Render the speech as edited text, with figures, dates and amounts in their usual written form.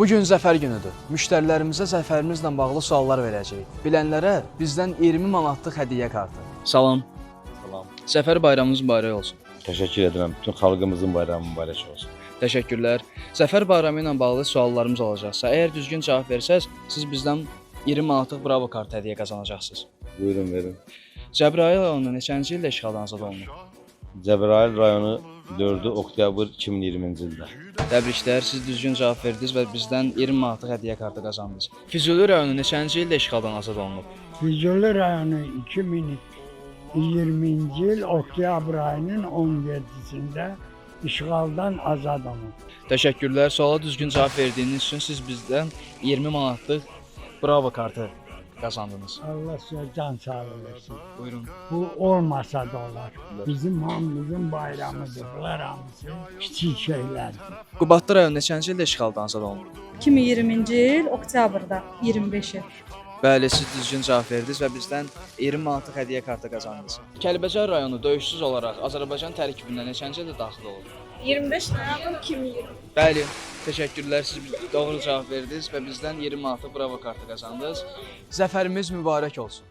Bu gün zəfər günüdür. Müştərilərimizə zəfərimizlə bağlı suallar verəcəyik. Bilənlərə bizdən 20 manatlıq hədiyyə kartı. Salam. Salam. Zəfər bayramınız mübarək olsun. Təşəkkür edirəm. Bütün xalqımızın bayramı mübarək olsun. Təşəkkürlər. Zəfər bayramı ilə bağlı suallarımız olacaqsa, əgər düzgün cavab versəz, siz bizdən 20 manatlıq Bravo kartı hədiyyə qazanacaqsınız. Buyurun verin. Cəbrayıl rayonunda neçənci ildə işğaldan azad olunub? Cəbrayıl rayonu 4 oktyabr 2020-ci ildə. Təbriklər, siz düzgün cavab verdiniz və bizdən 20 manatlıq hədiyyə kartı qazandınız. Füzuli rayonu neçənci ildə işğaldan azad olunub? Füzuli rayonu 2020-ci il oktyabr ayının 17-sində işğaldan azad olunub. Təşəkkürlər. Suala düzgün cavab verdiyiniz üçün siz bizdən 20 manatlıq Bravo kartı qazandınız. Allah sizə can sağlığı versin. Buyurun. Bu olmasa da olar. Bizim hamımızın bayramıdır. Bunlar hamısı kiçik şeylərdir. Qubadlı rayonu neçənci ildə işğaldan azad olunub? 2020-ci il oktyabrda 25-i. Bəli, siz düzgün cavab verdiniz və bizdən 20 manatlıq hədiyyə kartı qazandınız. Kəlbəcər rayonu döyüşsüz olaraq Azərbaycan tərkibində neçənci ildə daxil olub? 25 noyabr 2020. Bəli, təşəkkürlər. Siz doğru cavab verdiniz və bizdən 20 manatlıq Bravo kartı qazandınız. Zəfərimiz mübarək olsun.